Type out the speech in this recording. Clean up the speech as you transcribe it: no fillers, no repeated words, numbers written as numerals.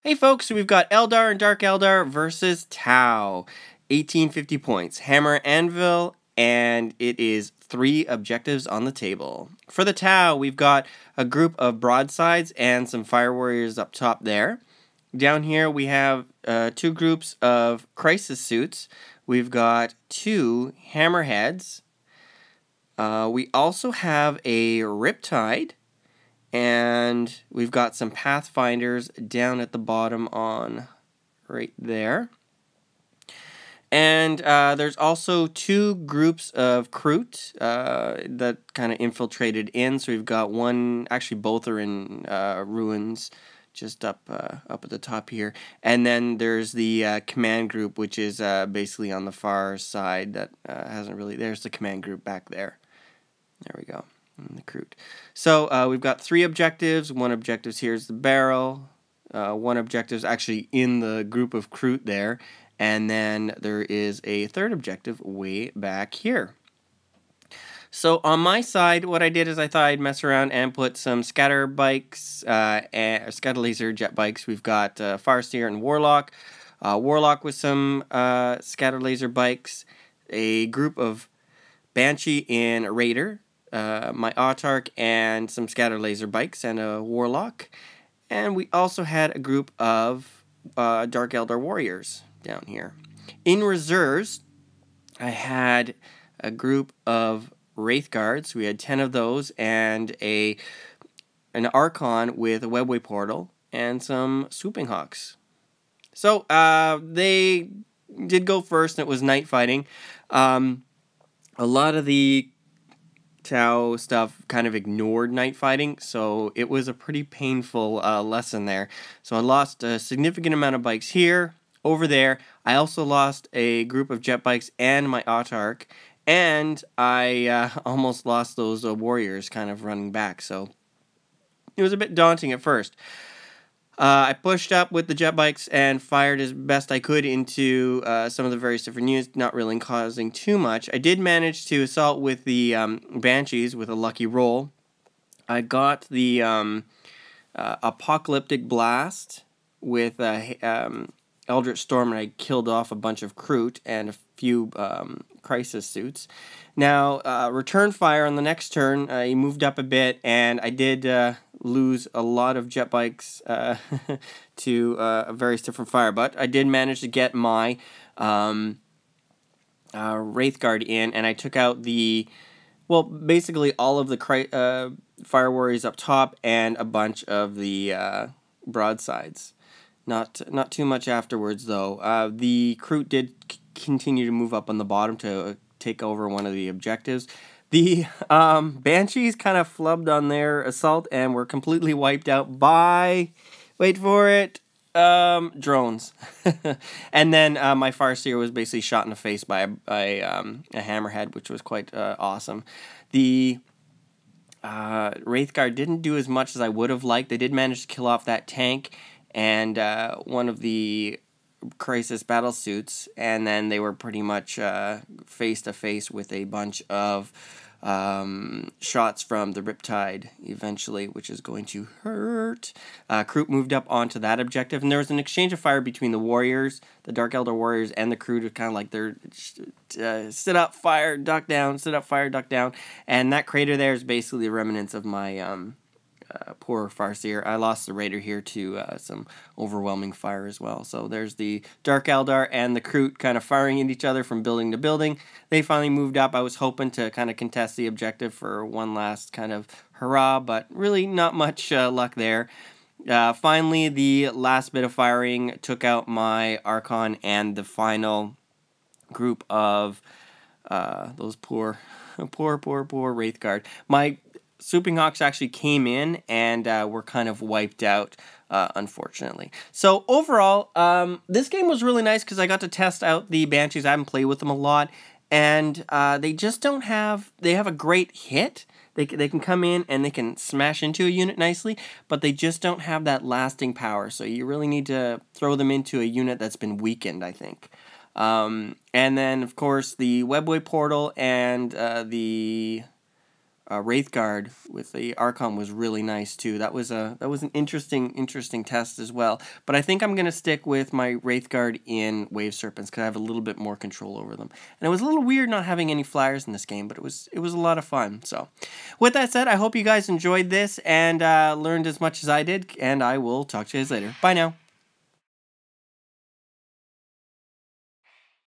Hey folks, so we've got Eldar and Dark Eldar versus Tau. 1850 points, hammer anvil, and it is 3 objectives on the table. For the Tau, we've got a group of broadsides and some fire warriors up top there. Down here we have 2 groups of crisis suits. We've got 2 hammerheads. We also have a riptide. And we've got some pathfinders down at the bottom on right there. And there's also 2 groups of Kroot that kind of infiltrated in. So we've got one, actually both are in ruins just up at the top here. And then there's the command group, which is basically on the far side that hasn't really, there's the command group back there. There we go. The Kroot. So we've got 3 objectives. One objective here is the barrel. One objective is actually in the group of Kroot there. And then there is a 3rd objective way back here. So on my side, what I did is I thought I'd mess around and put some scatter bikes, and scatter laser jet bikes. We've got Farseer and Warlock. Warlock with some scatter laser bikes. A group of Banshee and Raider. My Autarch and some scatter laser bikes and a Warlock. And we also had a group of Dark Eldar warriors down here. In reserves, I had a group of Wraith Guards. We had 10 of those and an Archon with a webway portal and some Swooping Hawks. So they did go first and it was night fighting. A lot of the Tau stuff kind of ignored night fighting, so it was a pretty painful lesson there. So I lost a significant amount of bikes here, over there. I also lost a group of jet bikes and my Autarch, and I almost lost those warriors kind of running back, so it was a bit daunting at first. I pushed up with the jet bikes and fired as best I could into some of the various different units, not really causing too much. I did manage to assault with the Banshees with a lucky roll. I got the Apocalyptic Blast with Eldritch Storm, and I killed off a bunch of Kroot and a few crisis suits. Now, return fire on the next turn, he moved up a bit, and I did lose a lot of jet bikes to various different fire, but I did manage to get my Wraith Guard in, and I took out basically all of the fire warriors up top and a bunch of the broadsides. Not too much afterwards, though. The Kroot did continue to move up on the bottom to take over one of the objectives. The Banshees kind of flubbed on their assault and were completely wiped out by, wait for it, drones. And then my Farseer was basically shot in the face by a hammerhead, which was quite awesome. The Wraith Guard didn't do as much as I would have liked. They did manage to kill off that tank and one of the crisis battle suits, and then they were pretty much face to face with a bunch of shots from the Riptide eventually, which is going to hurt. Kroot moved up onto that objective, and there was an exchange of fire between the warriors, the Dark Eldar warriors, and the Kroot, kind of like they're sit up, fire, duck down, sit up, fire, duck down, and that crater there is basically the remnants of my poor Farseer. I lost the Raider here to some overwhelming fire as well. So there's the Dark Eldar and the Kroot kind of firing at each other from building to building. They finally moved up. I was hoping to kind of contest the objective for one last kind of hurrah, but really not much luck there. Finally, the last bit of firing took out my Archon and the final group of those poor Wraith Guard. My Swooping Hawks actually came in and were kind of wiped out, unfortunately. So overall, this game was really nice because I got to test out the Banshees. I haven't played with them a lot, and they just don't have, they have a great hit. They can come in and they can smash into a unit nicely, but they just don't have that lasting power. So you really need to throw them into a unit that's been weakened, I think. And then, of course, the Webway Portal and the Wraith Guard with the Archon was really nice too. That was an interesting test as well. But I think I'm gonna stick with my Wraith Guard in Wave Serpents because I have a little bit more control over them. And it was a little weird not having any flyers in this game, but it was a lot of fun. So, with that said, I hope you guys enjoyed this and learned as much as I did. And I will talk to you guys later. Bye now.